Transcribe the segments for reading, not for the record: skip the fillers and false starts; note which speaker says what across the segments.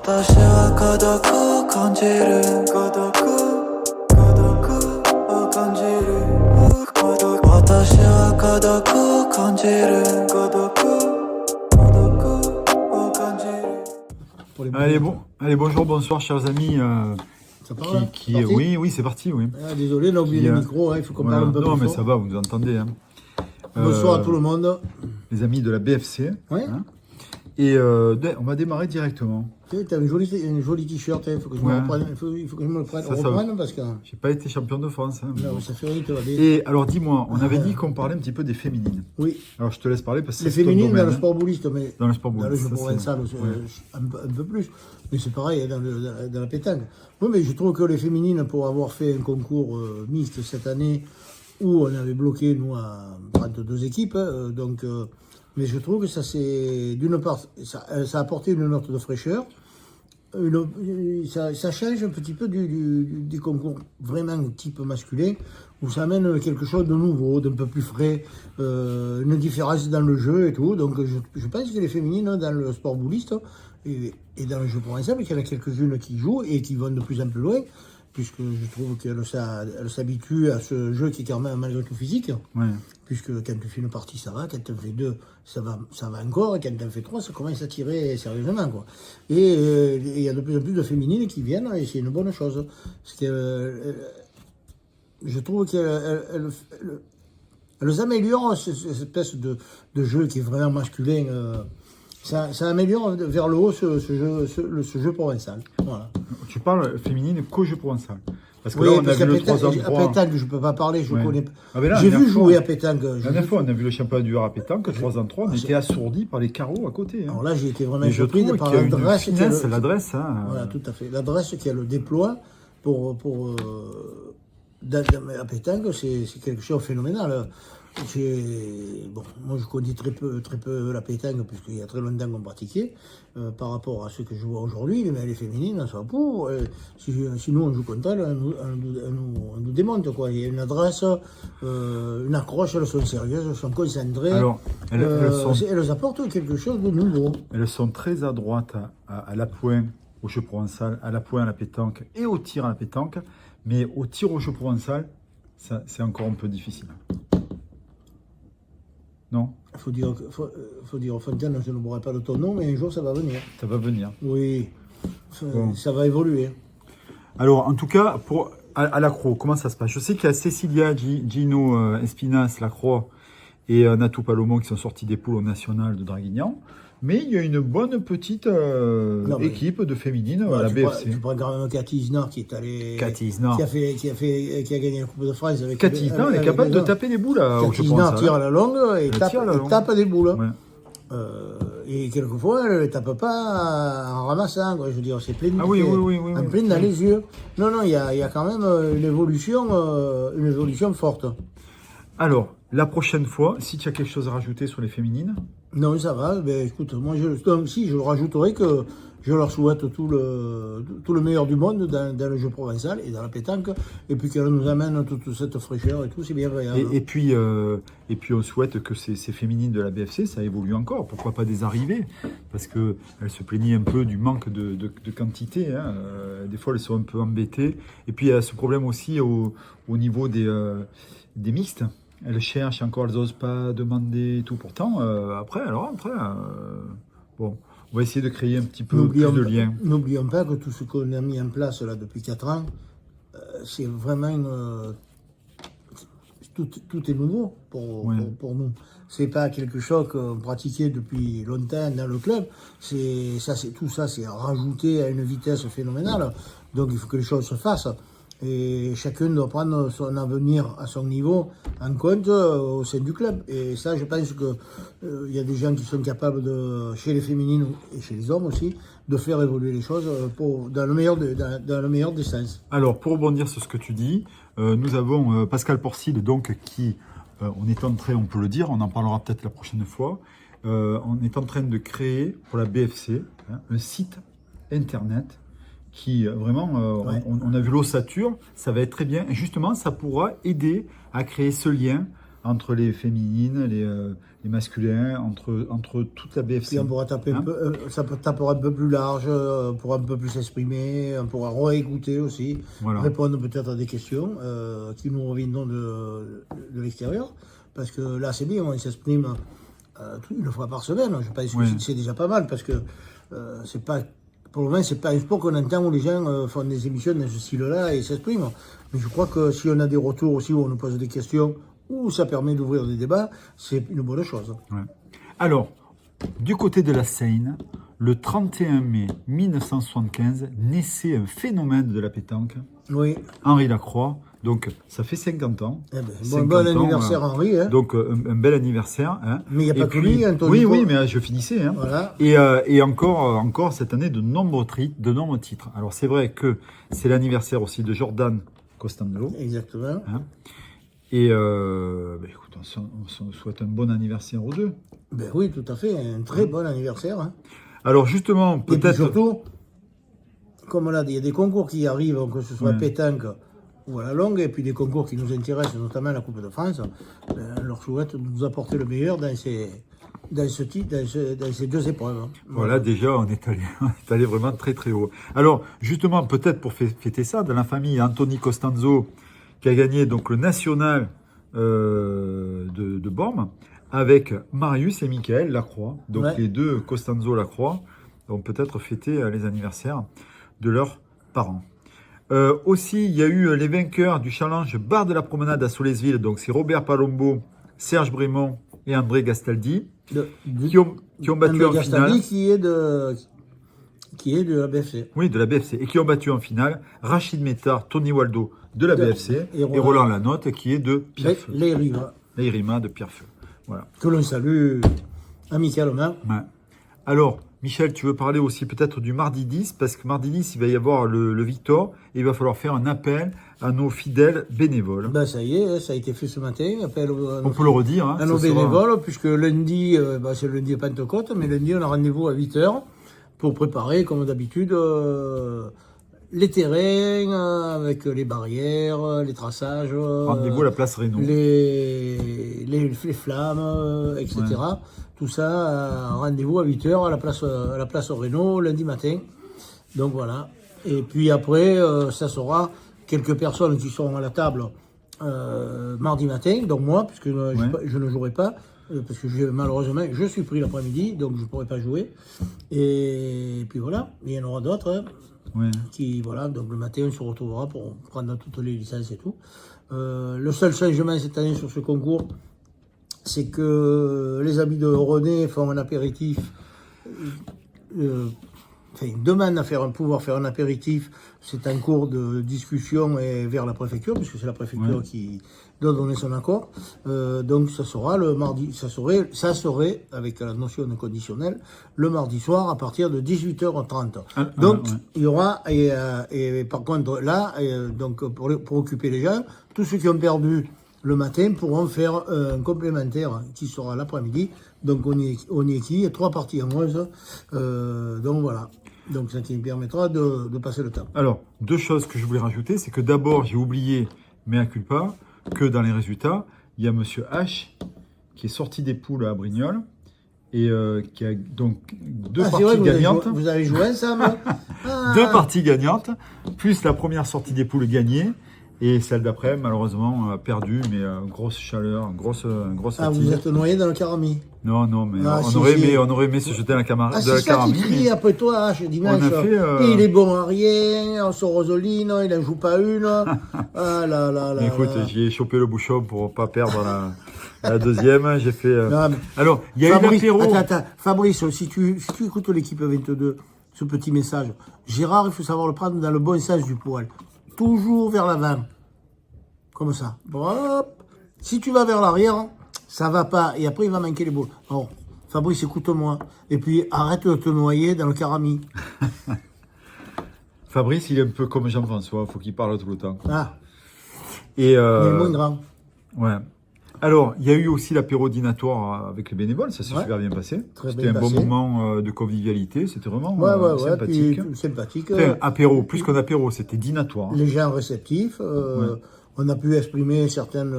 Speaker 1: 私は孤独を感じる孤独を感じる私は孤独を感じる孤独を感じる
Speaker 2: Allez, bonjour, bonsoir, chers amis.
Speaker 3: Ça part là
Speaker 2: Oui, c'est parti, oui.
Speaker 3: Ah, désolé, on a oublié le micro, il faut qu'on parle un peu
Speaker 2: Non,
Speaker 3: plus
Speaker 2: mais
Speaker 3: fort.
Speaker 2: ça va, vous nous entendez. Hein.
Speaker 3: Bonsoir à tout le monde.
Speaker 2: Les amis de la BFC.
Speaker 3: Ouais.
Speaker 2: Hein. Et on va démarrer directement.
Speaker 3: Tu as une jolie t-shirt, il faut que je me le prenne. Il faut que je me le prenne.
Speaker 2: Ça
Speaker 3: parce que.
Speaker 2: J'ai pas été champion de France. Hein,
Speaker 3: Non, ça fait rire, tu vas dire.
Speaker 2: Et alors, dis-moi, on avait dit qu'on parlait un petit peu des féminines.
Speaker 3: Oui.
Speaker 2: Alors, je te laisse parler parce que
Speaker 3: Les
Speaker 2: c'est ton
Speaker 3: féminines
Speaker 2: domaine,
Speaker 3: dans le
Speaker 2: hein.
Speaker 3: sport bouliste, mais.
Speaker 2: Dans le sport
Speaker 3: Dans le
Speaker 2: bouliste,
Speaker 3: jeu
Speaker 2: ça,
Speaker 3: provençal, un peu plus. Mais c'est pareil dans la pétanque. Oui, mais je trouve que les féminines, pour avoir fait un concours mixte cette année, où on avait bloqué, nous, à 32 équipes, mais je trouve que ça, c'est, d'une part, ça a apporté une note de fraîcheur. Ça change un petit peu des concours vraiment type masculin, où ça amène quelque chose de nouveau, d'un peu plus frais, une différence dans le jeu et tout. Donc je pense que les féminines dans le sport bouliste et dans le jeu provençal, il y en a quelques-unes qui jouent et qui vont de plus en plus loin, puisque je trouve qu'elles s'habituent à ce jeu qui est quand même malgré tout physique.
Speaker 2: Ouais.
Speaker 3: Puisque quand tu fais une partie, ça va, quand tu en fais deux, ça va encore, et quand tu en fais trois, ça commence à tirer sérieusement, quoi. Et il y a de plus en plus de féminines qui viennent, et c'est une bonne chose. Parce que je trouve qu'elles améliorent cette espèce de jeu qui est vraiment masculin. Ça améliore vers le haut ce jeu provençal. Voilà.
Speaker 2: Tu parles féminine qu'au jeu provençal. Parce que
Speaker 3: Oui,
Speaker 2: là, on a
Speaker 3: parce
Speaker 2: vu
Speaker 3: qu'à
Speaker 2: le 3 ans
Speaker 3: à pétanque, je ne peux pas parler, je connais pas.
Speaker 2: Ah, là,
Speaker 3: J'ai vu jouer à pétanque.
Speaker 2: La dernière fois, on a vu le championnat du Var à pétanque, 3 ans 3, on était assourdis par les carreaux à côté. Hein.
Speaker 3: Alors là, j'ai été vraiment
Speaker 2: Mais je
Speaker 3: surpris
Speaker 2: trouve
Speaker 3: par
Speaker 2: qu'il y a une
Speaker 3: l'adresse
Speaker 2: finesse, l'adresse. Hein.
Speaker 3: Voilà, tout à fait. L'adresse qu'elle déploie à pétanque, c'est quelque chose de phénoménal. Bon, moi, je connais très peu la pétanque, puisqu'il y a très longtemps qu'on pratiquait, par rapport à ce que je vois aujourd'hui. Mais les féminines, ça va pour. Si nous, on joue contre elles, elles nous démontent, quoi. Il y a une adresse, une accroche, elles sont sérieuses, elles sont concentrées.
Speaker 2: Alors,
Speaker 3: elles apportent quelque chose de nouveau.
Speaker 2: Elles sont très adroites à l'appoint au jeu provençal, à l'appoint à la pétanque et au tir à la pétanque. Mais au tir au jeu provençal, c'est encore un peu difficile. Non?
Speaker 3: Il faut dire aux Fontaines, je ne boirai pas de ton nom, mais un jour ça va venir.
Speaker 2: Ça va venir.
Speaker 3: Oui,
Speaker 2: Bon.
Speaker 3: ça va évoluer.
Speaker 2: Alors, en tout cas, à l'accro, comment ça se passe? Je sais qu'il y a Cecilia, Gino Espinas, Lacroix et Natou Palomo qui sont sortis des poules au national de Draguignan. Mais il y a une bonne petite équipe de féminines à la BFC.
Speaker 3: Tu prends quand même Cathy Isnard qui est allée.
Speaker 2: Cathy Isnard.
Speaker 3: Qui a gagné la Coupe de France avec.
Speaker 2: Cathy Isnard, elle est capable de taper des boules au jeu
Speaker 3: Cathy Isnard
Speaker 2: provençal.
Speaker 3: tire à la longue et tape des boules.
Speaker 2: Ouais.
Speaker 3: Et quelquefois, elle ne tape pas en ramassant, quoi. Je veux dire, c'est plein
Speaker 2: Ah oui,
Speaker 3: en plein dans les yeux. Non, il y a quand même une évolution forte.
Speaker 2: Alors, la prochaine fois, si tu as quelque chose à rajouter sur les féminines.
Speaker 3: Non, ça va. Ben, écoute, moi, je rajouterais que je leur souhaite tout le meilleur du monde dans le jeu provençal et dans la pétanque. Et puis qu'elles nous amènent toute cette fraîcheur et tout, c'est bien vrai.
Speaker 2: Et puis, on souhaite que ces féminines de la BFC, ça évolue encore. Pourquoi pas des arrivées? Parce qu'elles se plaignaient un peu du manque de quantité. Hein. Des fois, elles sont un peu embêtées. Et puis, il y a ce problème aussi au niveau des mixtes. Elles cherchent encore, elles n'osent pas demander et tout. Pourtant, après, bon, on va essayer de créer un petit peu plus de liens.
Speaker 3: N'oublions pas que tout ce qu'on a mis en place là depuis 4 ans, c'est vraiment tout est nouveau pour nous. C'est pas quelque chose qu'on pratiquait depuis longtemps dans le club. Tout ça, c'est rajouté à une vitesse phénoménale. Donc il faut que les choses se fassent. Et chacun doit prendre son avenir à son niveau en compte au sein du club. Et ça, je pense qu'il y a des gens qui sont capables, chez les féminines et chez les hommes aussi, de faire évoluer les choses dans le meilleur des sens.
Speaker 2: Alors, pour rebondir sur ce que tu dis, nous avons Pascal Porcil, donc, qui, on est en train, on peut le dire, on en parlera peut-être la prochaine fois, on est en train de créer pour la BFC un site internet qui vraiment, on a vu l'ossature, ça va être très bien. Et justement, ça pourra aider à créer ce lien entre les féminines, les masculins, entre toute la BFC.
Speaker 3: Puis on pourra taper un peu, ça tapera un peu plus large, on pourra un peu plus s'exprimer, on pourra réécouter aussi, répondre peut-être à des questions qui nous reviendront de l'extérieur. Parce que là, c'est bien, on s'exprime une fois par semaine. Je pense que c'est déjà pas mal, parce que c'est pas, pour le moment, c'est pas un sport qu'on entend où les gens font des émissions de ce style-là et s'expriment. Mais je crois que si on a des retours aussi, où on nous pose des questions, où ça permet d'ouvrir des débats, c'est une bonne chose.
Speaker 2: Ouais. Alors, du côté de la Seine, le 31 mai 1975, naissait un phénomène de la pétanque, Henri Lacroix. Donc, ça fait 50 ans.
Speaker 3: Eh ben, bon anniversaire, Henri. Hein.
Speaker 2: Donc, un bel anniversaire. Hein.
Speaker 3: Mais il n'y a pas que lui, Anthony.
Speaker 2: Oui, mais je finissais. Hein.
Speaker 3: Voilà.
Speaker 2: Et encore cette année, de nombreux titres. Alors, c'est vrai que c'est l'anniversaire aussi de Jordan Costanzo.
Speaker 3: Exactement.
Speaker 2: Hein. Et écoute, on se souhaite un bon anniversaire aux deux.
Speaker 3: Ben oui, tout à fait. Un très bon anniversaire. Hein.
Speaker 2: Alors, justement, peut-être...
Speaker 3: Et puis surtout, comme là, il y a des concours qui arrivent, que ce soit pétanque ou à la longue, et puis des concours qui nous intéressent, notamment la Coupe de France, on leur souhaite de nous apporter le meilleur dans ces deux épreuves.
Speaker 2: Voilà, déjà, on est allé vraiment très très haut. Alors, justement, peut-être pour fêter ça, dans la famille Anthony Costanzo, qui a gagné donc le national de Bormes, avec Marius et Michael Lacroix, donc les deux Costanzo Lacroix, ont peut-être fêté les anniversaires de leurs parents. Aussi, il y a eu les vainqueurs du challenge Bar de la Promenade à Solesville. Donc, c'est Robert Palombo, Serge Brémond et André Gastaldi qui ont battu en finale.
Speaker 3: Qui est de la BFC.
Speaker 2: Oui, de la BFC. Et qui ont battu en finale Rachid Métard, Tony Waldo de la BFC et Roland Lanotte qui est de Pierrefeu. L'Eirima de Pierrefeu. Voilà.
Speaker 3: Que l'on salue amicalement.
Speaker 2: Ouais. Alors, Michel, tu veux parler aussi peut-être du mardi 10, parce que mardi 10, il va y avoir le Victor, et il va falloir faire un appel à nos fidèles bénévoles.
Speaker 3: Ben ça y est, ça a été fait ce matin.
Speaker 2: On peut le redire. Hein,
Speaker 3: à nos bénévoles, puisque lundi, c'est le lundi de Pentecôte, mais lundi, on a rendez-vous à 8h pour préparer, comme d'habitude, les terrains, avec les barrières, les traçages.
Speaker 2: Rendez-vous à la place Reynaud.
Speaker 3: Les flammes, etc. Tout ça, rendez-vous à 8h à la place Reynaud, lundi matin. Donc voilà. Et puis après, ça sera quelques personnes qui seront à la table mardi matin, donc moi, puisque je ne jouerai pas, parce que malheureusement, je suis pris l'après-midi, donc je ne pourrai pas jouer. Et puis voilà, il y en aura d'autres. Qui, voilà, donc le matin, on se retrouvera pour prendre toutes les licences et tout. Le seul changement cette année sur ce concours, c'est que les amis de René font un apéritif, demandent à pouvoir faire un apéritif. C'est en cours de discussion et vers la préfecture, puisque c'est la préfecture qui doit donner son accord. Donc ça sera le mardi, ça serait, avec la notion de conditionnel, le mardi soir à partir de 18h30. Donc il y aura, et par contre là, donc pour occuper les gens, tous ceux qui ont perdu le matin pourront faire un complémentaire qui sera l'après-midi. Donc on y est qui 3 parties en 11. Donc voilà. Donc ça qui me permettra de passer le temps.
Speaker 2: Alors, 2 choses que je voulais rajouter, c'est que d'abord, j'ai oublié, mea culpa, que dans les résultats, il y a Monsieur H qui est sorti des poules à Brignoles et qui a donc 2 parties gagnantes.
Speaker 3: Vous avez joué ensemble.
Speaker 2: 2 parties gagnantes, plus la première sortie des poules gagnée. Et celle d'après, malheureusement, perdue, mais grosse chaleur, grosse fatigue.
Speaker 3: Vous êtes noyé dans le Carami.
Speaker 2: Non, mais on aurait aimé se jeter dans la Carami.
Speaker 3: C'est ça qui crie après toi, dimanche. Il est bon à rien, on sort Rosolino, il n'en joue pas une.
Speaker 2: Écoute, j'y ai chopé le bouchon pour pas perdre la deuxième. J'ai fait... Alors, il y a eu l'apéro.
Speaker 3: Attends, Fabrice, si tu écoutes l'équipe 22, ce petit message, Gérard, il faut savoir le prendre dans le bon sens du poil. Toujours vers l'avant. Comme ça. Hop. Si tu vas vers l'arrière, ça va pas. Et après, il va manquer les boules. Bon, Fabrice, écoute-moi. Et puis, arrête de te noyer dans le Carami.
Speaker 2: Fabrice, il est un peu comme Jean-François. Il faut qu'il parle tout le temps.
Speaker 3: Et il est moins grand.
Speaker 2: Ouais. Alors, il y a eu aussi l'apéro dînatoire avec les bénévoles, ça s'est super bien passé. C'était un bon moment de convivialité, c'était vraiment sympathique.
Speaker 3: Sympathique.
Speaker 2: Enfin, apéro, plus qu'un apéro, c'était dînatoire.
Speaker 3: Les gens réceptifs, on a pu exprimer certaines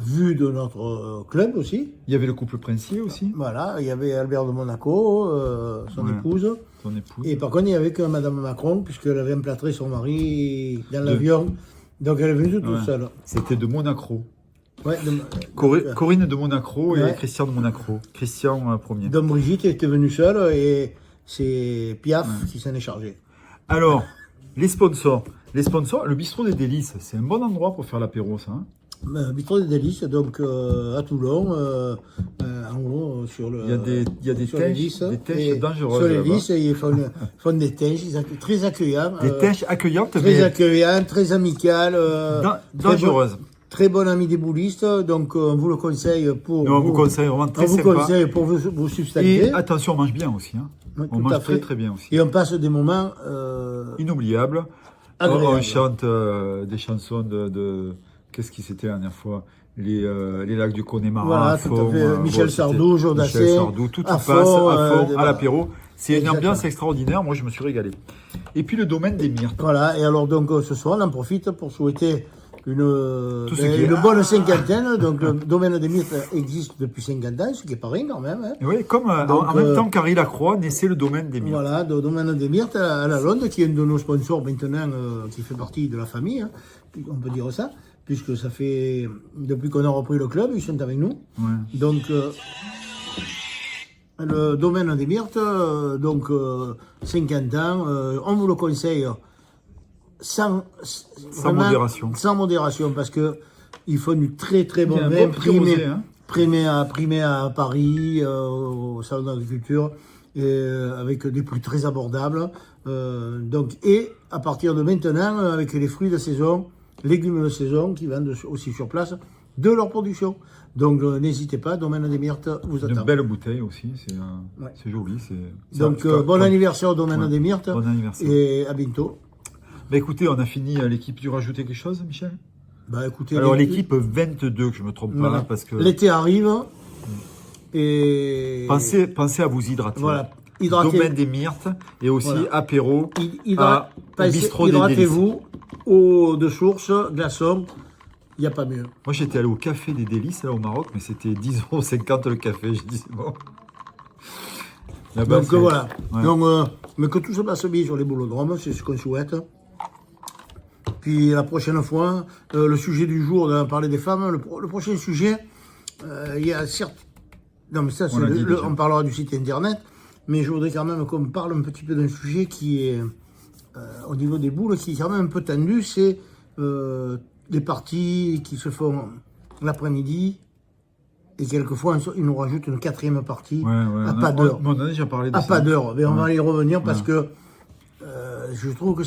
Speaker 3: vue de notre club aussi.
Speaker 2: Il y avait le couple princier aussi,
Speaker 3: Voilà, il y avait Albert de Monaco, son épouse.
Speaker 2: son épouse.
Speaker 3: Et par contre, il n'y avait que Madame Macron, puisqu'elle avait emplâtré son mari dans l'avion. Donc elle est venue toute seule.
Speaker 2: C'était de Monaco.
Speaker 3: Ouais,
Speaker 2: Corinne de Monaco et
Speaker 3: Ouais.
Speaker 2: Christian de Monaco. Christian Ier.
Speaker 3: donc Brigitte était venue seule et c'est Piaf qui s'en est chargé.
Speaker 2: Alors, les sponsors. Les sponsors, le bistrot des délices, c'est un bon endroit pour faire l'apéro, ça. Hein.
Speaker 3: Bistrot des délices, donc à Toulon, en gros, sur le.
Speaker 2: Il y a des
Speaker 3: sur les
Speaker 2: têches,
Speaker 3: lisses,
Speaker 2: des têches
Speaker 3: et
Speaker 2: dangereuses.
Speaker 3: Sur les
Speaker 2: là-bas.
Speaker 3: lisses, ils font des têches, très accueillants.
Speaker 2: Des têches accueillantes,
Speaker 3: Très
Speaker 2: mais
Speaker 3: accueillantes, très amicales.
Speaker 2: dangereuses.
Speaker 3: Très bon ami des boulistes, donc on vous le conseille pour.
Speaker 2: Nous, on vous conseille vraiment très
Speaker 3: on vous
Speaker 2: sympa.
Speaker 3: conseille pour vous substantier.
Speaker 2: Et attention, on mange bien aussi. Hein.
Speaker 3: Oui,
Speaker 2: On
Speaker 3: tout
Speaker 2: mange
Speaker 3: à fait.
Speaker 2: très bien aussi.
Speaker 3: Et on passe des moments
Speaker 2: Inoubliable.
Speaker 3: agréables.
Speaker 2: On chante des chansons de... Qu'est-ce qui c'était la dernière fois les lacs du Connemara
Speaker 3: Voilà,
Speaker 2: à
Speaker 3: tout
Speaker 2: fond.
Speaker 3: à fait. Michel
Speaker 2: c'était
Speaker 3: Sardou, Joe
Speaker 2: Michel
Speaker 3: Dassin,
Speaker 2: Sardou, tout y
Speaker 3: à
Speaker 2: passe
Speaker 3: fond,
Speaker 2: à fond, à
Speaker 3: voilà.
Speaker 2: l'apéro. C'est une
Speaker 3: Exactement.
Speaker 2: ambiance extraordinaire. Moi, je me suis régalé. Et puis, le domaine des myrtes.
Speaker 3: Voilà, et alors donc ce soir, on en profite pour souhaiter une
Speaker 2: est-
Speaker 3: bonne cinquantaine. Donc le domaine des myrtes existe depuis 50 ans, ce qui est pas rien quand même. Hein.
Speaker 2: Et oui, comme
Speaker 3: Donc,
Speaker 2: en même temps qu'Henri Lacroix naissait le domaine des myrtes.
Speaker 3: Voilà, le domaine des myrtes à la Londe, qui est un de nos sponsors maintenant, qui fait partie de la famille, hein, on peut dire ça, puisque ça fait, depuis qu'on a repris le club, ils sont avec nous.
Speaker 2: Ouais.
Speaker 3: Donc, le domaine des myrtes, 50 ans, on vous le conseille sans
Speaker 2: modération.
Speaker 3: Sans modération, parce que ils font du très très bon
Speaker 2: Il y a un
Speaker 3: vin,
Speaker 2: bon petit rosé, hein.
Speaker 3: primé à Paris, au Salon d'agriculture, avec des prix très abordables. Et à partir de maintenant, avec les fruits de saison, légumes de saison qui vendent aussi sur place de leur production. Donc n'hésitez pas, Domaine des Myrtes vous
Speaker 2: Une
Speaker 3: attend.
Speaker 2: belle bouteille aussi, c'est joli.
Speaker 3: Donc bon anniversaire au Domaine des Myrtes
Speaker 2: Bon anniversaire.
Speaker 3: et à bientôt.
Speaker 2: Bah écoutez, on a fini l'équipe. Tu veux rajouter quelque chose, Michel?
Speaker 3: Bah écoutez,
Speaker 2: Alors l'équipe 22, que je me trompe
Speaker 3: voilà.
Speaker 2: pas, parce que
Speaker 3: L'été arrive et
Speaker 2: pensez à vous hydrater.
Speaker 3: voilà, hydratez-
Speaker 2: Domaine des Myrtes et aussi
Speaker 3: Voilà.
Speaker 2: apéro au bistrot des délices.
Speaker 3: hydratez-vous, eau de source, glaçons, il n'y a pas mieux.
Speaker 2: Moi j'étais allé au café des délices là au Maroc, mais c'était 10,50 € le café. Je dis c'est bon. Là-bas,
Speaker 3: Donc
Speaker 2: c'est-
Speaker 3: voilà.
Speaker 2: Ouais.
Speaker 3: Donc, mais que tout se passe bien sur les boulodromes, c'est ce qu'on souhaite. Puis la prochaine fois, le sujet du jour, on parler des femmes, le prochain sujet, il y a certes... Non mais ça,
Speaker 2: On l'a dit déjà.
Speaker 3: on parlera du site internet, mais je voudrais quand même qu'on parle un petit peu d'un sujet qui est, au niveau des boules, qui est quand même un peu tendu, c'est les parties qui se font l'après-midi, et quelquefois ils nous rajoutent une quatrième partie à pas d'heure.
Speaker 2: On a déjà parlé de
Speaker 3: À
Speaker 2: ça.
Speaker 3: pas d'heure, mais on va
Speaker 2: Ouais.
Speaker 3: y revenir parce
Speaker 2: Ouais.
Speaker 3: que je trouve que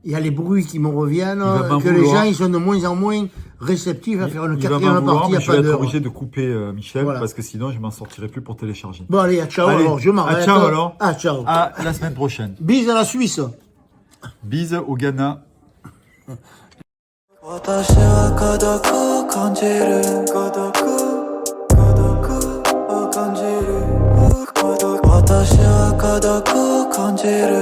Speaker 3: il y a les bruits qui me reviennent,
Speaker 2: Il va m'en
Speaker 3: que les
Speaker 2: vouloir.
Speaker 3: gens ils sont de moins en moins réceptifs à faire une
Speaker 2: Il va
Speaker 3: quatrième
Speaker 2: m'en vouloir,
Speaker 3: partie
Speaker 2: mais
Speaker 3: à
Speaker 2: je vais
Speaker 3: pas
Speaker 2: être
Speaker 3: d'heure.
Speaker 2: obligé de couper Michel,
Speaker 3: Voilà.
Speaker 2: parce que sinon je m'en sortirai plus pour télécharger.
Speaker 3: Bon allez, à ciao
Speaker 2: Allez,
Speaker 3: alors, je m'arrête.
Speaker 2: à ciao alors.
Speaker 3: À ciao.
Speaker 2: À la semaine prochaine.
Speaker 3: Bise à la Suisse.
Speaker 2: Bise au Ghana.
Speaker 1: 私は孤独を感じる孤独を感じる私は孤独を感じる